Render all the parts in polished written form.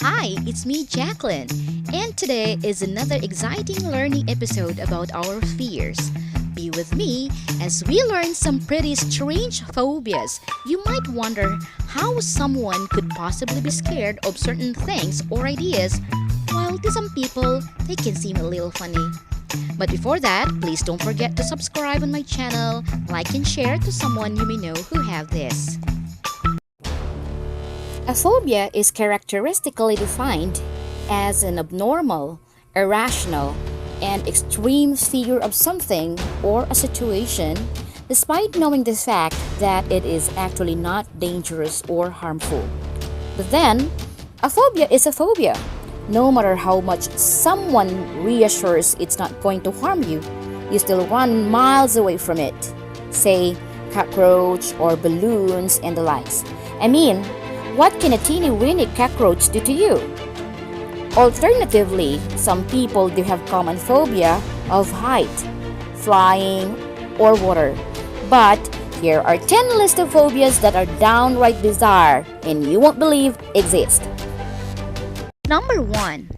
Hi, it's me, Jacqueline, and today is another exciting learning episode about our fears. Be with me as we learn some pretty strange phobias. You might wonder how someone could possibly be scared of certain things or ideas, while to some people, they can seem a little funny. But before that, please don't forget to subscribe on my channel, like and share to someone you may know who have this. A phobia is characteristically defined as an abnormal, irrational, and extreme fear of something or a situation, despite knowing the fact that it is actually not dangerous or harmful. But then, a phobia is a phobia. No matter how much someone reassures it's not going to harm you, you still run miles away from it. Say, cockroach or balloons and the likes. I mean, what can a teeny-weeny cockroach do to you? Alternatively, some people do have common phobia of height, flying, or water. But here are 10 lists of phobias that are downright bizarre and you won't believe exist. Number 1.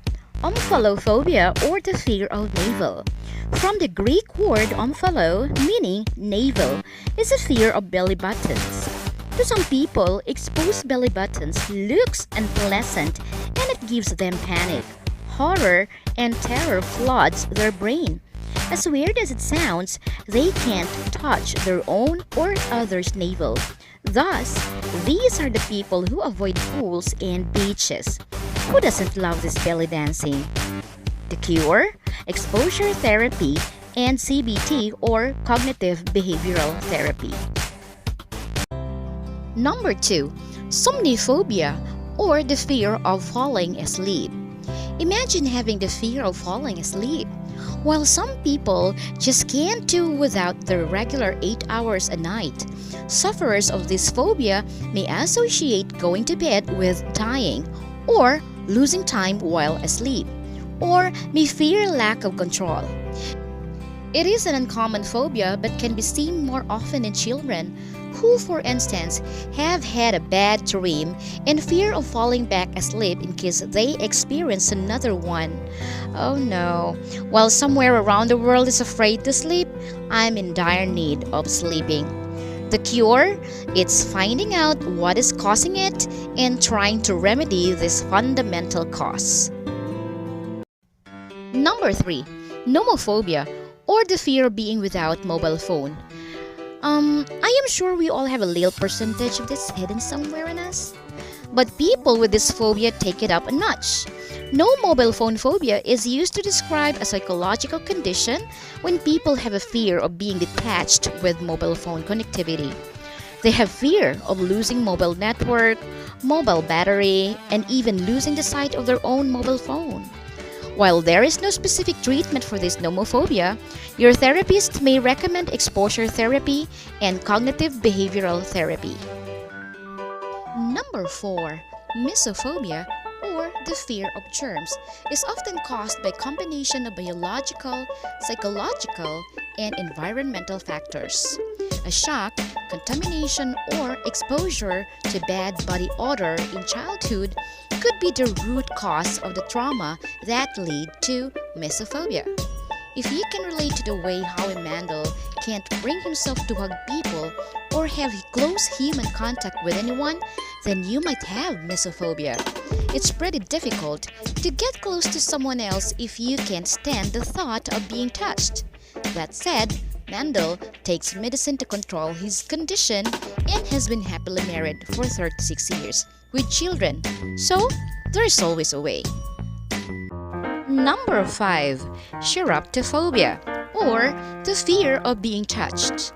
Omphalophobia, or the fear of navel. From the Greek word omphalo, meaning navel, is a fear of belly buttons. To some people, exposed belly buttons looks unpleasant and it gives them panic, horror, and terror floods their brain. As weird as it sounds, they can't touch their own or others' navel. Thus, these are the people who avoid pools and beaches. Who doesn't love this belly dancing? The cure? Exposure therapy and CBT, or cognitive behavioral therapy. Number 2. Somniphobia, or the fear of falling asleep. Imagine having the fear of falling asleep. While some people just can't do without their regular 8 hours a night, sufferers of this phobia may associate going to bed with dying or losing time while asleep, or may fear lack of control. It is an uncommon phobia but can be seen more often in children who, for instance, have had a bad dream and fear of falling back asleep in case they experience another one. Oh no, while somewhere around the world is afraid to sleep, I'm in dire need of sleeping. The cure? It's finding out what is causing it and trying to remedy this fundamental cause. Number 3. Nomophobia, or the fear of being without mobile phone. I am sure we all have a little percentage of this hidden somewhere in us. But people with this phobia take it up a notch. No mobile phone phobia is used to describe a psychological condition when people have a fear of being detached with mobile phone connectivity. They have fear of losing mobile network, mobile battery, and even losing the sight of their own mobile phone. While there is no specific treatment for this nomophobia, your therapist may recommend exposure therapy and cognitive behavioral therapy. Number 4. Misophobia, or the fear of germs, is often caused by a combination of biological, psychological, and environmental factors. A shock, contamination, or exposure to bad body odor in childhood could be the root cause of the trauma that lead to misophobia. If you can relate to the way Howie Mandel can't bring himself to hug people or have close human contact with anyone, then you might have misophobia. It's pretty difficult to get close to someone else if you can't stand the thought of being touched. That said, Mandel takes medicine to control his condition and has been happily married for 36 years with children, so there's always a way. Number 5. Chiraptophobia, or the fear of being touched.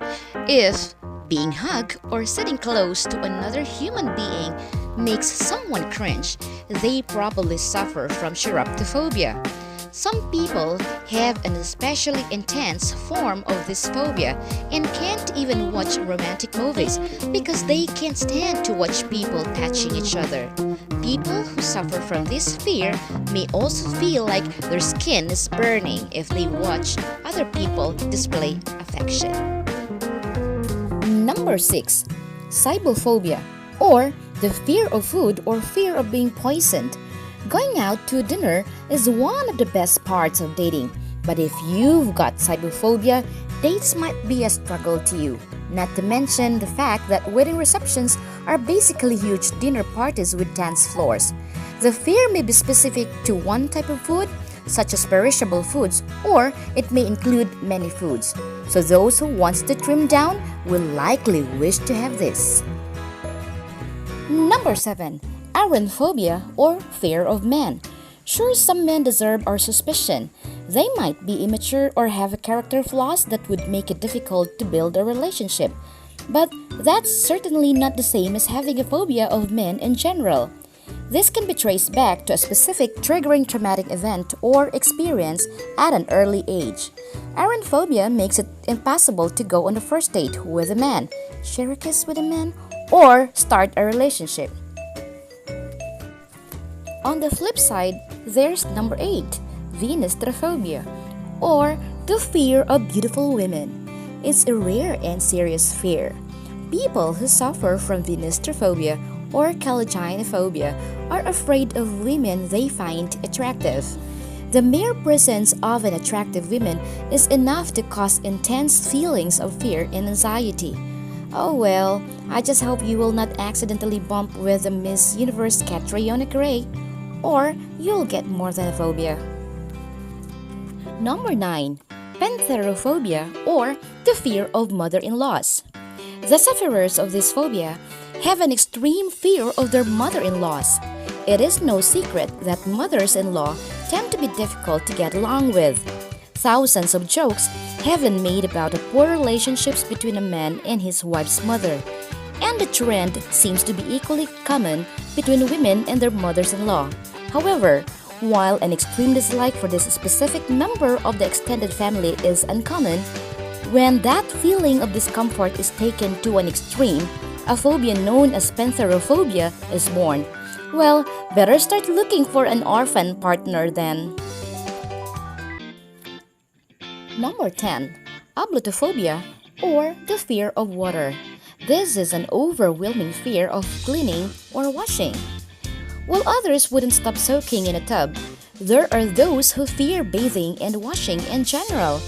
If being hugged or sitting close to another human being makes someone cringe, they probably suffer from chiraptophobia. Some people have an especially intense form of this phobia and can't even watch romantic movies because they can't stand to watch people touching each other. People who suffer from this fear may also feel like their skin is burning if they watch other people display affection. Number 6. Cibophobia, or the fear of food or fear of being poisoned. Going out to dinner is one of the best parts of dating, but if you've got Cibophobia, dates might be a struggle to you. Not to mention the fact that wedding receptions are basically huge dinner parties with dance floors. The fear may be specific to one type of food, such as perishable foods, or it may include many foods. So those who want to trim down will likely wish to have this. Number 7. Arrenphobia or fear of men. Sure, some men deserve our suspicion. They might be immature or have character flaws that would make it difficult to build a relationship. But that's certainly not the same as having a phobia of men in general. This can be traced back to a specific triggering traumatic event or experience at an early age. Arrenphobia makes it impossible to go on a first date with a man, share a kiss with a man, or start a relationship. On the flip side, there's number 8, Venustrophobia, or the fear of beautiful women. It's a rare and serious fear. People who suffer from Venustrophobia or Phobia are afraid of women they find attractive. The mere presence of an attractive woman is enough to cause intense feelings of fear and anxiety. Oh well, I just hope you will not accidentally bump with the Miss Universe Catriona Gray, or you'll get more than a phobia. Number 9. Pantherophobia or the fear of mother-in-laws. The sufferers of this phobia have an extreme fear of their mother-in-laws. It is no secret that mothers-in-law tend to be difficult to get along with. Thousands of jokes have been made about the poor relationships between a man and his wife's mother, and the trend seems to be equally common between women and their mothers-in-law. However, while an extreme dislike for this specific member of the extended family is uncommon, when that feeling of discomfort is taken to an extreme, a phobia known as Pentheraphobia is born. Well, better start looking for an orphan partner then. Number 10. Ablutophobia or the fear of water. This is an overwhelming fear of cleaning or washing. While others wouldn't stop soaking in a tub, there are those who fear bathing and washing in general,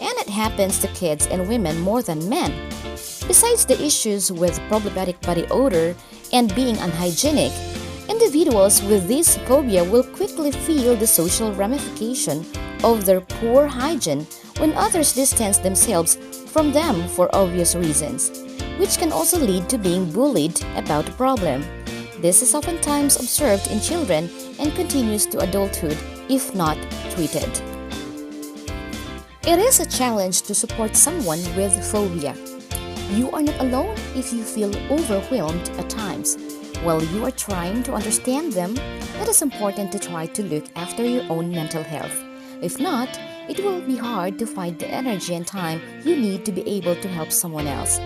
and it happens to kids and women more than men. Besides the issues with problematic body odor and being unhygienic, individuals with this phobia will quickly feel the social ramification of their poor hygiene when others distance themselves from them for obvious reasons, which can also lead to being bullied about the problem. This is oftentimes observed in children and continues to adulthood if not treated. It is a challenge to support someone with phobia. You are not alone if you feel overwhelmed at times. While you are trying to understand them, it is important to try to look after your own mental health. If not, it will be hard to find the energy and time you need to be able to help someone else.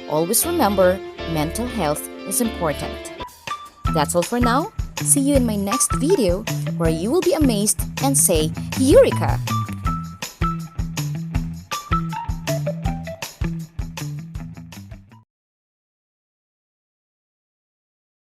Always remember, mental health is important. That's all for now. See you in my next video where you will be amazed and say, Eureka!